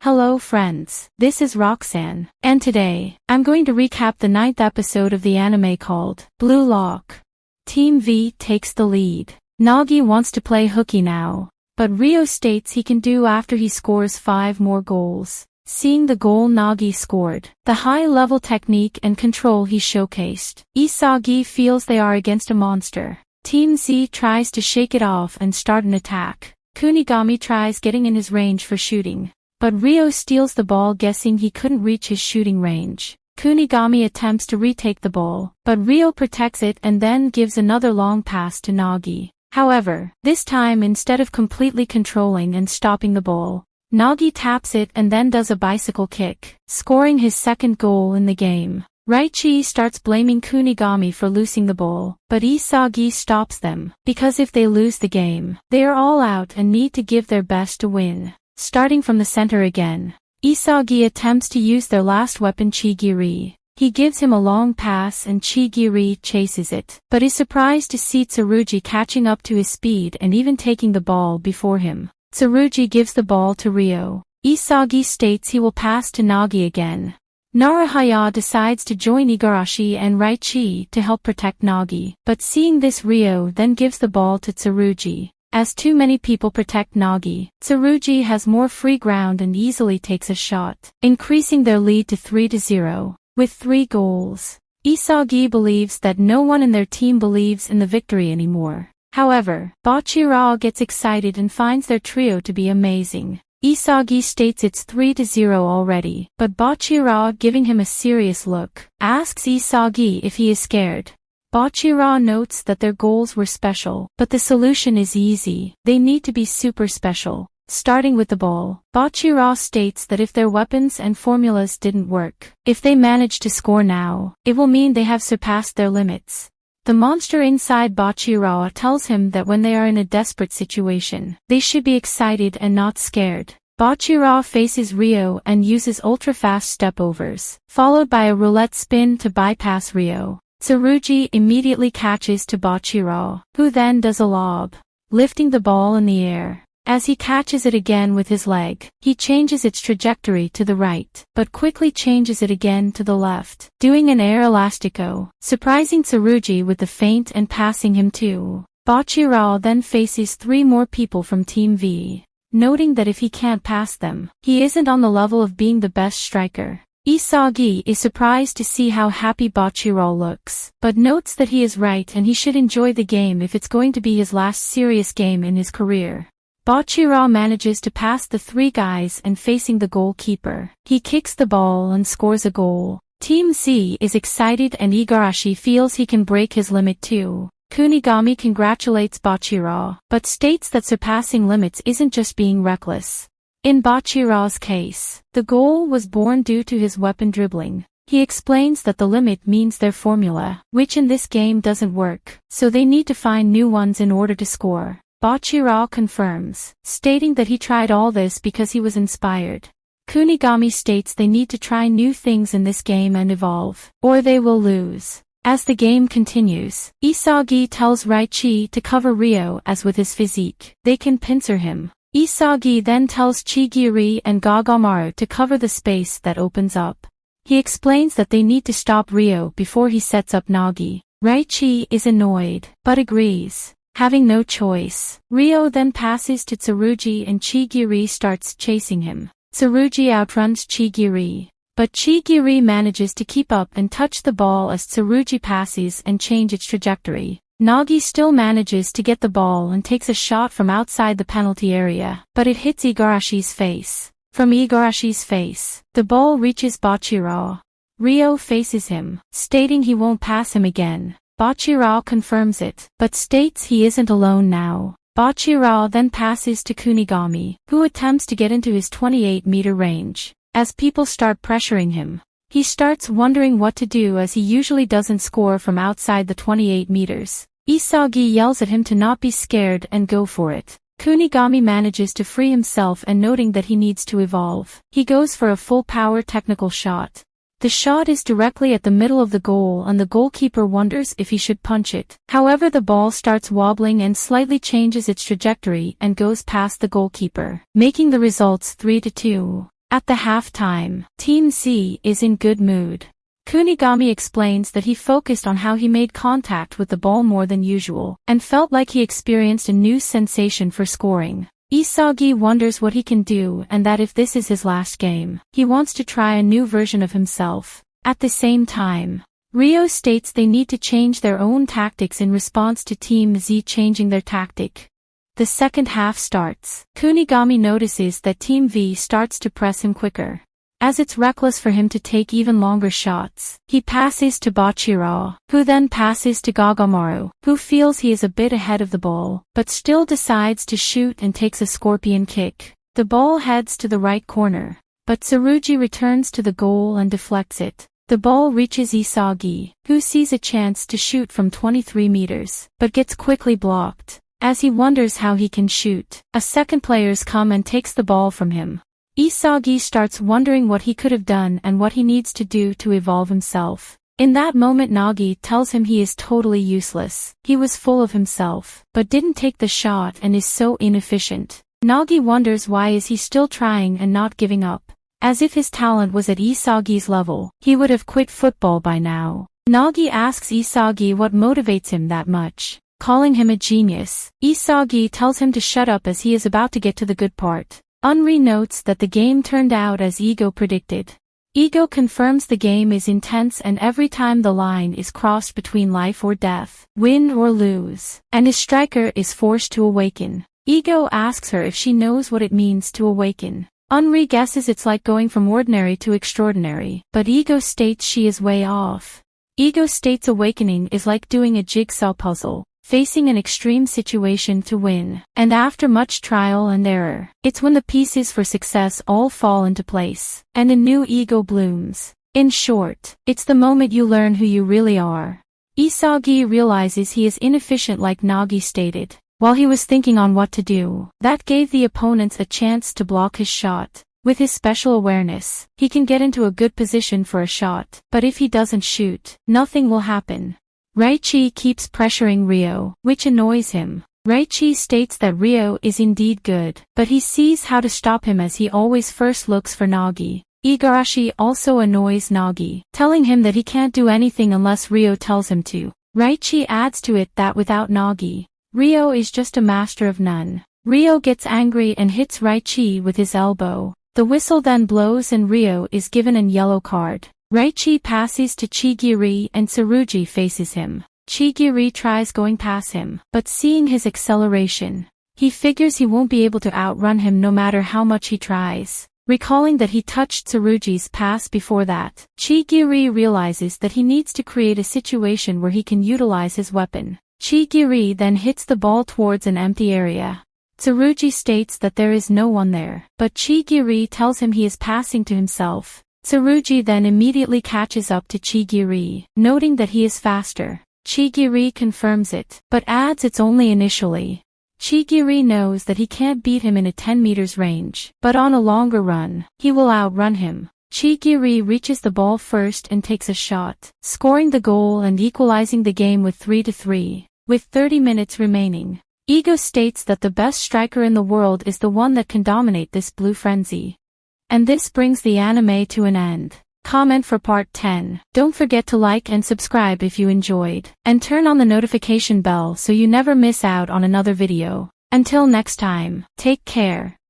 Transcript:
Hello friends, this is Roxanne, and today, I'm going to recap the 9th episode of the anime called Blue Lock. Team V takes the lead. Nagi wants to play hooky now, but Ryo states he can do after he scores 5 more goals. Seeing the goal Nagi scored, the high-level technique and control he showcased, Isagi feels they are against a monster. Team Z tries to shake it off and start an attack. Kunigami tries getting in his range for shooting, but Ryo steals the ball guessing he couldn't reach his shooting range. Kunigami attempts to retake the ball, but Ryo protects it and then gives another long pass to Nagi. However, this time instead of completely controlling and stopping the ball, Nagi taps it and then does a bicycle kick, scoring his second goal in the game. Raichi starts blaming Kunigami for losing the ball, but Isagi stops them, because if they lose the game, they are all out and need to give their best to win. Starting from the center again, Isagi attempts to use their last weapon Chigiri. He gives him a long pass and Chigiri chases it, but is surprised to see Tsurugi catching up to his speed and even taking the ball before him. Tsurugi gives the ball to Ryo. Isagi states he will pass to Nagi again. Narahaya decides to join Igarashi and Raichi to help protect Nagi, but seeing this Ryo then gives the ball to Tsurugi. As too many people protect Nagi, Tsurugi has more free ground and easily takes a shot, increasing their lead to 3-0. With 3 goals, Isagi believes that no one in their team believes in the victory anymore. However, Bachira gets excited and finds their trio to be amazing. Isagi states it's 3-0 already, but Bachira, giving him a serious look, asks Isagi if he is scared. Bachira notes that their goals were special, but the solution is easy. They need to be super special. Starting with the ball, Bachira states that if their weapons and formulas didn't work, if they manage to score now, it will mean they have surpassed their limits. The monster inside Bachira tells him that when they are in a desperate situation, they should be excited and not scared. Bachira faces Ryo and uses ultra-fast step-overs, followed by a roulette spin to bypass Ryo. Tsurugi immediately catches to Bachira, who then does a lob, lifting the ball in the air. As he catches it again with his leg, he changes its trajectory to the right, but quickly changes it again to the left, doing an air elastico, surprising Tsurugi with the feint and passing him too. Bachira then faces 3 more people from Team V, noting that if he can't pass them, he isn't on the level of being the best striker. Isagi is surprised to see how happy Bachira looks, but notes that he is right and he should enjoy the game if it's going to be his last serious game in his career. Bachira manages to pass the 3 guys and facing the goalkeeper, he kicks the ball and scores a goal. Team Z is excited and Igarashi feels he can break his limit too. Kunigami congratulates Bachira, but states that surpassing limits isn't just being reckless. In Bachira's case, the goal was born due to his weapon dribbling. He explains that the limit means their formula, which in this game doesn't work, so they need to find new ones in order to score. Bachira confirms, stating that he tried all this because he was inspired. Kunigami states they need to try new things in this game and evolve, or they will lose. As the game continues, Isagi tells Raichi to cover Ryo as with his physique, they can pincer him. Isagi then tells Chigiri and Gagamaru to cover the space that opens up. He explains that they need to stop Ryo before he sets up Nagi. Raichi is annoyed, but agrees. Having no choice, Ryo then passes to Tsurugi and Chigiri starts chasing him. Tsurugi outruns Chigiri, but Chigiri manages to keep up and touch the ball as Tsurugi passes and change its trajectory. Nagi still manages to get the ball and takes a shot from outside the penalty area, but it hits Igarashi's face. From Igarashi's face, the ball reaches Bachira. Ryo faces him, stating he won't pass him again. Bachira confirms it, but states he isn't alone now. Bachira then passes to Kunigami, who attempts to get into his 28-meter range. As people start pressuring him, he starts wondering what to do as he usually doesn't score from outside the 28 meters. Isagi yells at him to not be scared and go for it. Kunigami manages to free himself and noting that he needs to evolve, he goes for a full-power technical shot. The shot is directly at the middle of the goal and the goalkeeper wonders if he should punch it. However, the ball starts wobbling and slightly changes its trajectory and goes past the goalkeeper, making the results 3-2. At the halftime, Team C is in good mood. Kunigami explains that he focused on how he made contact with the ball more than usual, and felt like he experienced a new sensation for scoring. Isagi wonders what he can do and that if this is his last game, he wants to try a new version of himself. At the same time, Ryo states they need to change their own tactics in response to Team Z changing their tactic. The second half starts. Kunigami notices that Team V starts to press him quicker. As it's reckless for him to take even longer shots, he passes to Bachira, who then passes to Gagamaru, who feels he is a bit ahead of the ball, but still decides to shoot and takes a scorpion kick. The ball heads to the right corner, but Tsurugi returns to the goal and deflects it. The ball reaches Isagi, who sees a chance to shoot from 23 meters, but gets quickly blocked. As he wonders how he can shoot, a second players come and takes the ball from him. Isagi starts wondering what he could have done and what he needs to do to evolve himself. In that moment Nagi tells him he is totally useless. He was full of himself, but didn't take the shot and is so inefficient. Nagi wonders why is he still trying and not giving up. As if his talent was at Isagi's level, he would have quit football by now. Nagi asks Isagi what motivates him that much, calling him a genius. Isagi tells him to shut up as he is about to get to the good part. Unri notes that the game turned out as Ego predicted. Ego confirms the game is intense and every time the line is crossed between life or death, win or lose, and his striker is forced to awaken. Ego asks her if she knows what it means to awaken. Unri guesses it's like going from ordinary to extraordinary, but Ego states she is way off. Ego states awakening is like doing a jigsaw puzzle, facing an extreme situation to win, and after much trial and error, it's when the pieces for success all fall into place, and a new ego blooms. In short, it's the moment you learn who you really are. Isagi realizes he is inefficient like Nagi stated. While he was thinking on what to do, that gave the opponents a chance to block his shot. With his special awareness, he can get into a good position for a shot, but if he doesn't shoot, nothing will happen. Reichi keeps pressuring Ryo, which annoys him. Reichi states that Ryo is indeed good, but he sees how to stop him as he always first looks for Nagi. Igarashi also annoys Nagi, telling him that he can't do anything unless Ryo tells him to. Reichi adds to it that without Nagi, Ryo is just a master of none. Ryo gets angry and hits Reichi with his elbow. The whistle then blows and Ryo is given an yellow card. Reichi passes to Chigiri and Tsurugi faces him. Chigiri tries going past him, but seeing his acceleration, he figures he won't be able to outrun him no matter how much he tries. Recalling that he touched Tsurugi's pass before that, Chigiri realizes that he needs to create a situation where he can utilize his weapon. Chigiri then hits the ball towards an empty area. Tsurugi states that there is no one there, but Chigiri tells him he is passing to himself. Tsurugi then immediately catches up to Chigiri, noting that he is faster. Chigiri confirms it, but adds it's only initially. Chigiri knows that he can't beat him in a 10 meters range, but on a longer run, he will outrun him. Chigiri reaches the ball first and takes a shot, scoring the goal and equalizing the game with 3-3. With 30 minutes remaining, Ego states that the best striker in the world is the one that can dominate this blue frenzy. And this brings the anime to an end. Comment for part 10. Don't forget to like and subscribe if you enjoyed, and turn on the notification bell so you never miss out on another video. Until next time, take care.